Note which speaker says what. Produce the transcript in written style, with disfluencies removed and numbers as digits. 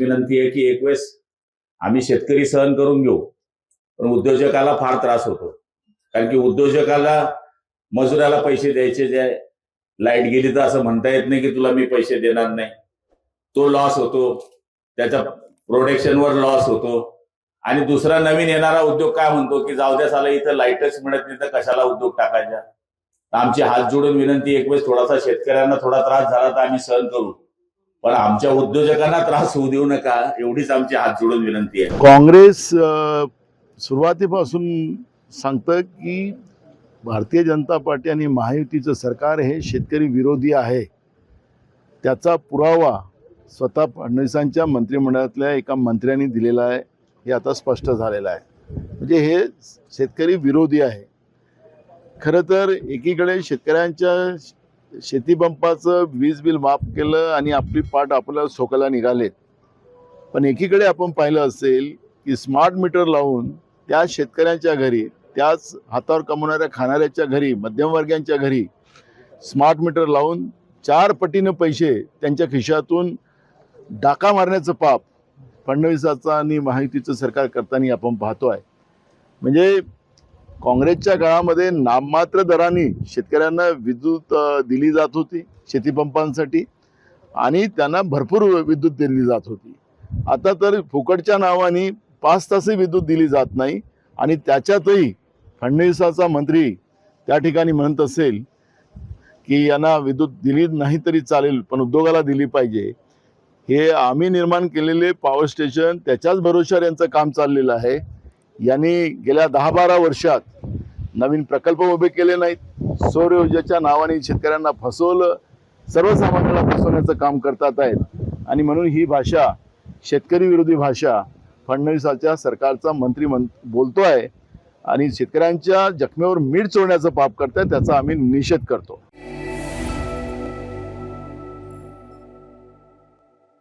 Speaker 1: विनंती आहे की एक वेळेस आम्ही शेतकरी सहन करून घेऊ, पण उद्योजकाला फार त्रास होतो. कारण की उद्योजकाला मजुराला पैसे द्यायचे, जे लाईट गेली तर असं म्हणता येत नाही की तुला मी पैसे देणार नाही. तो लॉस होतो, त्याच्या प्रोडक्शनवर लॉस होतो. आणि दुसरा नवीन येणारा उद्योग काय म्हणतो की जाऊ द्या साला, इथं लाईटच मिळत नाही तर कशाला उद्योग टाकायचा. आमची हात जोडून विनंती, एक वेळेस थोडासा शेतकऱ्यांना थोडा त्रास झाला तर आम्ही सहन करू, पण आमच्या उद्योजकांना त्रास होऊ देऊ नका, एवढीच आमची हात जोडून विनंती आहे.
Speaker 2: काँग्रेस सुरुवातीपासून सांगतं की भारतीय जनता पार्टी आणि महायुतीचं सरकार हे शेतकरी विरोधी आहे. त्याचा पुरावा स्वतः फडणवीसांच्या मंत्रिमंडळातल्या एका मंत्र्यांनी दिलेला आहे. हे आता स्पष्ट झालेलं आहे. म्हणजे हे शेतकरी विरोधी आहे. खरं तर एकीकडे शेतकऱ्यांच्या शेतीपंपाचं वीज बिल माफ केलं आणि आपली पाठ आपल्याला सोकायला निघालेत. पण एकीकडे आपण पाहिलं असेल की स्मार्ट मीटर लावून त्या शेतकऱ्यांच्या घरी, त्याच हातावर कमवणाऱ्या खाणाऱ्याच्या घरी, मध्यमवर्गीयांच्या घरी स्मार्ट मीटर लावून 4 पटीनं पैसे त्यांच्या खिशातून डाका मारण्याचं पाप फडणवीसाचं आणि महायुतीचं सरकार करताना आपण पाहतो आहे. म्हणजे काँग्रेसच्या काळामध्ये नाममात्र दराने शेतकऱ्यांना विद्युत दिली जात होती शेतीपंपांसाठी, आणि त्यांना भरपूर विद्युत दिली जात होती. आता तर फुकटच्या नावाने 5 तासही विद्युत दिली जात नाही. आणि त्याच्यातही फडणवीसाचा मंत्री त्या ठिकाणी म्हणत असेल की यांना विद्युत दिली नाही तरी चालेल, पण उद्योगाला दिली पाहिजे. हे आम्ही निर्माण केलेले पॉवर स्टेशन, त्याच्याच भरोश्यावर यांचं काम चाललेलं आहे. यांनी गेल्या 10-12 वर्षात नवीन प्रकल्प उभे केले नाहीत. सौर ऊर्जेच्या नावाने शेतकऱ्यांना फसवलं, सर्वसामान्यांना फसवण्याचं काम करतात आहेत. आणि म्हणून ही भाषा, शेतकरी विरोधी भाषा फडणवीसाच्या सरकारचा मंत्री बोलतो आहे आणि शेतकऱ्यांच्या जखमेवर मीठ चोळण्याचं पाप करताय. त्याचा आम्ही निषेध करतो.